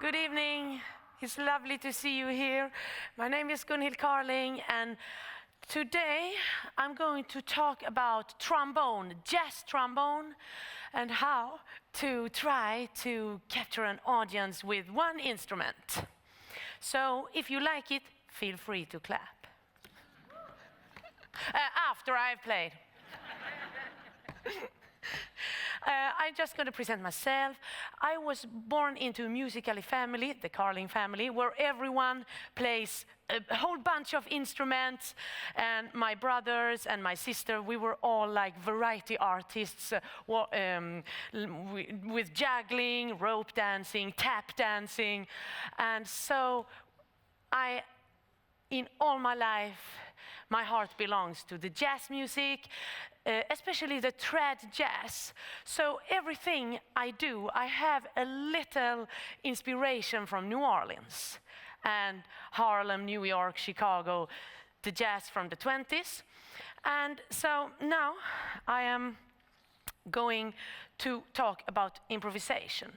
Good evening. It's lovely to see you here. My name is Gunhild Carling, and today I'm going to talk about trombone, jazz trombone, and how to try to capture an audience with one instrument. So if you like it, feel free to clap. After I've played. I'm just going to present myself. I was born into a musical family, the Carling family, where everyone plays a whole bunch of instruments, and my brothers and my sister, we were all like variety artists with juggling, rope dancing, tap dancing, and so in all my life, my heart belongs to the jazz music, especially the trad jazz. So everything I do, I have a little inspiration from New Orleans and Harlem, New York, Chicago, the jazz from the 20s. And so now I am going to talk about improvisation.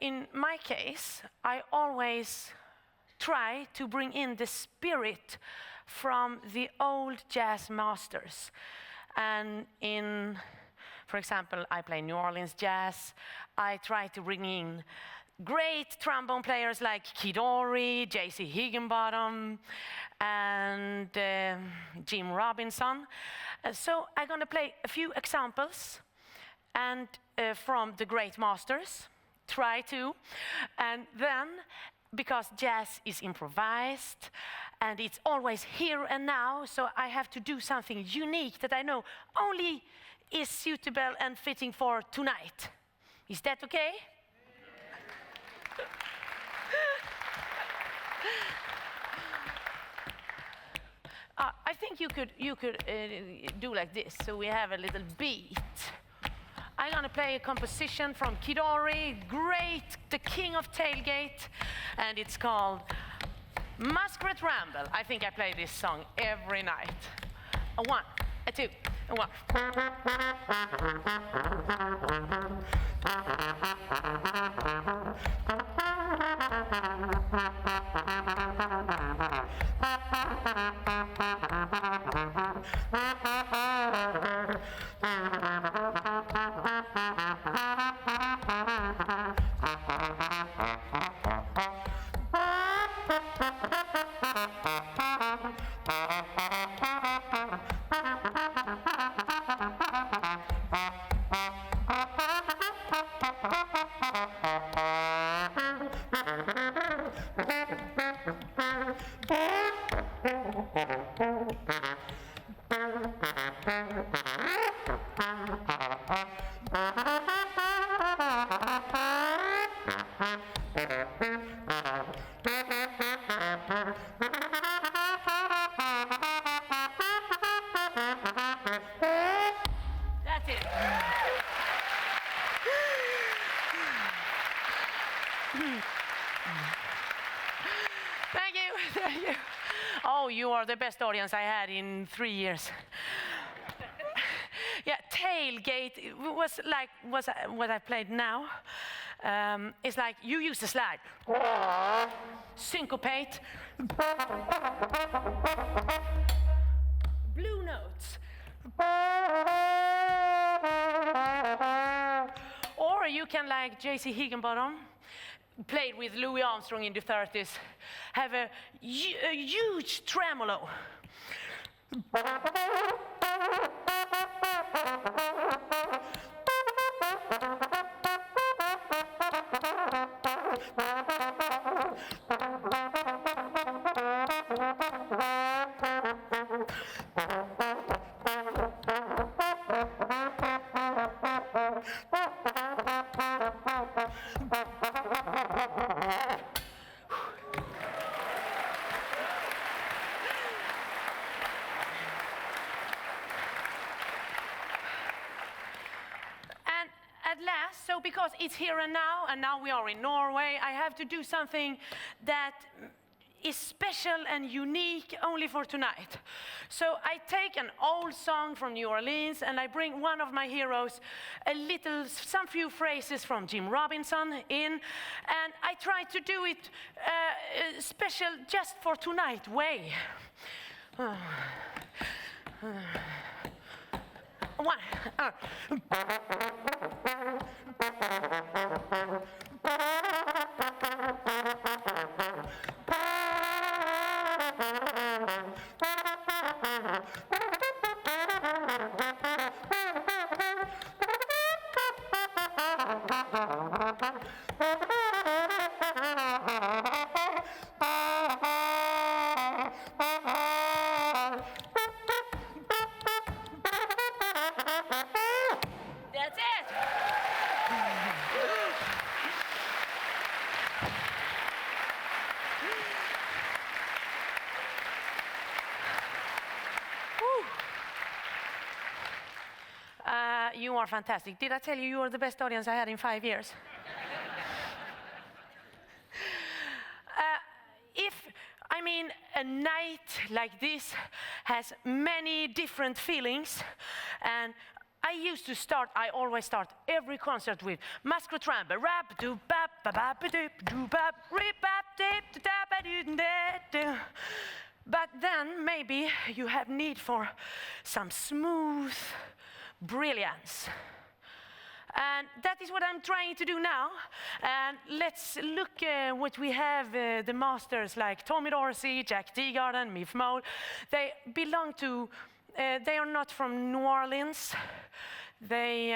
In my case, I always try to bring in the spirit from the old jazz masters. And for example, I play New Orleans jazz. I try to bring in great trombone players like Kid Ory, J.C. Higginbottom, and Jim Robinson. So I'm going to play a few examples and from the great masters, try to, and then because jazz is improvised and it's always here and now, so I have to do something unique that I know only is suitable and fitting for tonight. Is that okay? I think you could do like this, so we have a little beat. I'm going to play a composition from Kid Ory, great, the king of tailgate, and it's called Muskrat Ramble. I think I play this song every night. A one, a two, a one. That's it. Thank you, thank you. Oh, you are the best audience I had in 3 years. Yeah, tailgate was like what I played now. It's like you use the slide, syncopate, blue notes, or you can, like J.C. Higginbottom, played with Louis Armstrong in the 30s, have a huge tremolo. At last, so because it's here and now we are in Norway, I have to do something that is special and unique only for tonight. So I take an old song from New Orleans and I bring one of my heroes, some few phrases from Jim Robinson in, and I try to do it special just for tonight way. One. That's it. You are fantastic. Did I tell you are the best audience I had in 5 years? A night like this has many different feelings, and I always start every concert with masquerade trumpet, rap do bap ba bap doop do bap rip bap dip da ba doo da do. But then maybe you have need for some smooth brilliance. And that is what I'm trying to do now. And let's look what we have, the masters like Tommy Dorsey, Jack Teagarden, Miff Mole. They are not from New Orleans. They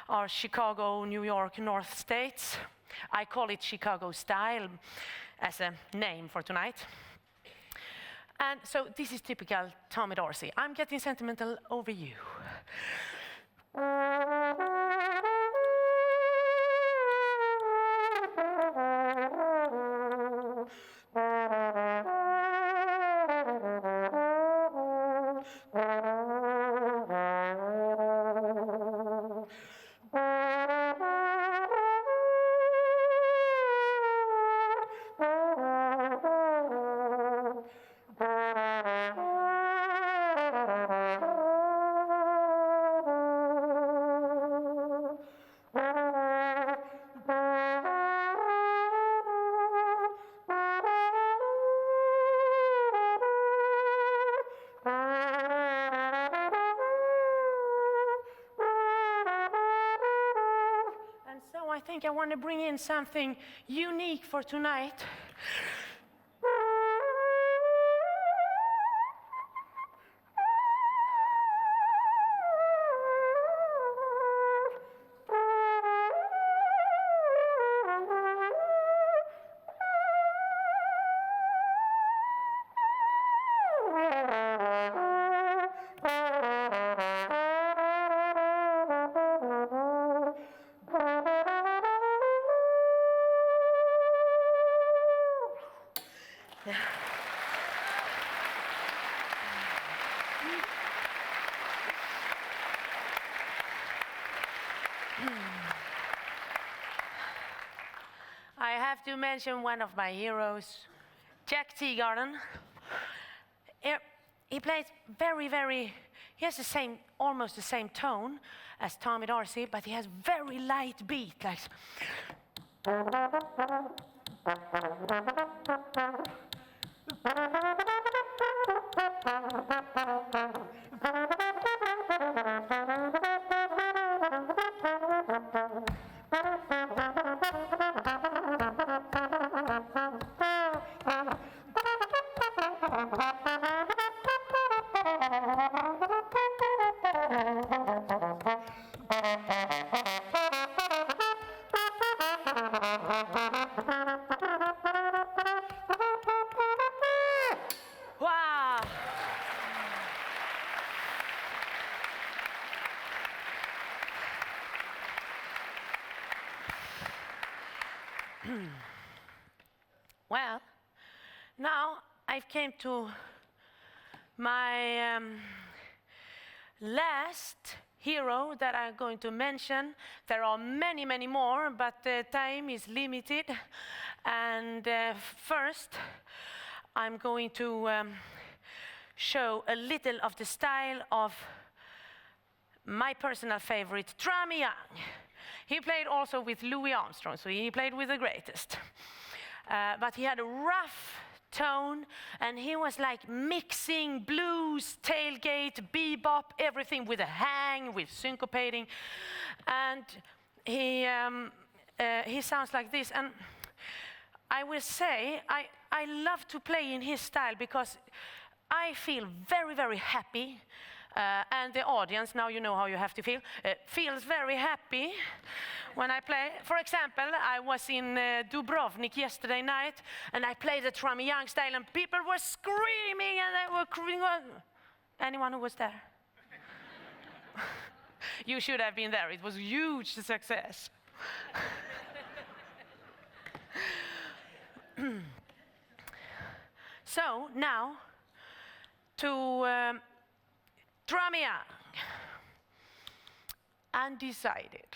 are Chicago, New York, North States. I call it Chicago style as a name for tonight. And so this is typical Tommy Dorsey. I'm getting sentimental over you. I think I want to bring in something unique for tonight. I have to mention one of my heroes, Jack Teagarden. He plays he has almost the same tone as Tommy Dorsey, but he has very light beat, like. Wow! Well, now I've came to my last hero that I'm going to mention. There are many, many more, but the time is limited. And first, I'm going to show a little of the style of my personal favorite, Trami Young. He played also with Louis Armstrong, so he played with the greatest. But he had a rough tone, and he was like mixing blues, tailgate, bebop, everything with a hang, with syncopating. And he sounds like this. And I will say, I love to play in his style because I feel very, very happy. And the audience, now you know how you have to feel, feels very happy when I play. For example, I was in Dubrovnik yesterday night, and I played the Trami Young style, and people were screaming, and they were crying. Anyone who was there? You should have been there. It was a huge success. So now to Trami Young, Undecided.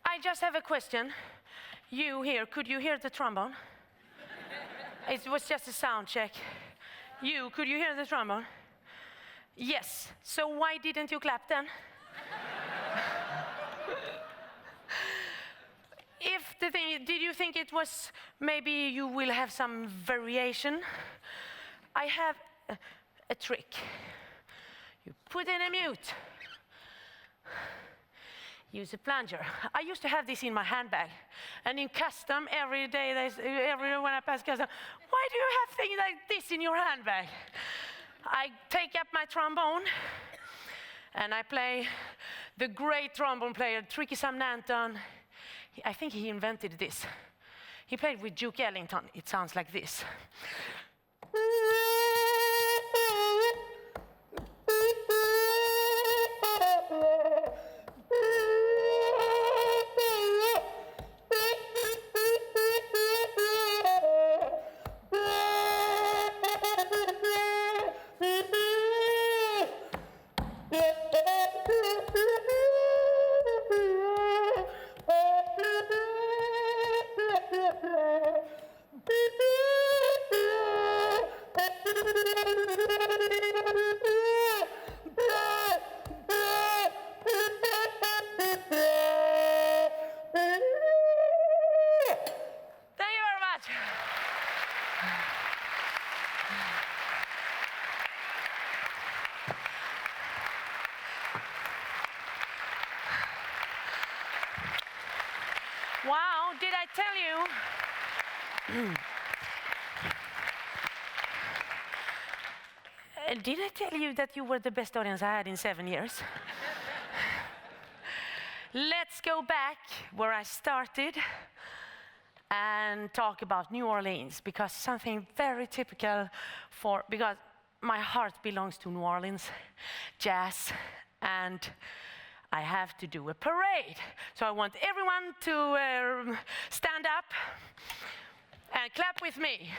I just have a question. You here, could you hear the trombone? It was just a sound check. You, could you hear the trombone? Yes. So why didn't you clap then? If the thing, did you think it was maybe you will have some variation? I have a trick. You put in a mute. Use a plunger. I used to have this in my handbag, and in custom every day, when I pass custom, why do you have things like this in your handbag? I take up my trombone, and I play the great trombone player, Tricky Sam Nanton. I think he invented this. He played with Duke Ellington. It sounds like this. Wow, did I tell you? Did I tell you that you were the best audience I had in 7 years? let's go back where I started and talk about New Orleans, because something very typical because my heart belongs to New Orleans, jazz, and I have to do a parade. So I want everyone to stand up and clap with me.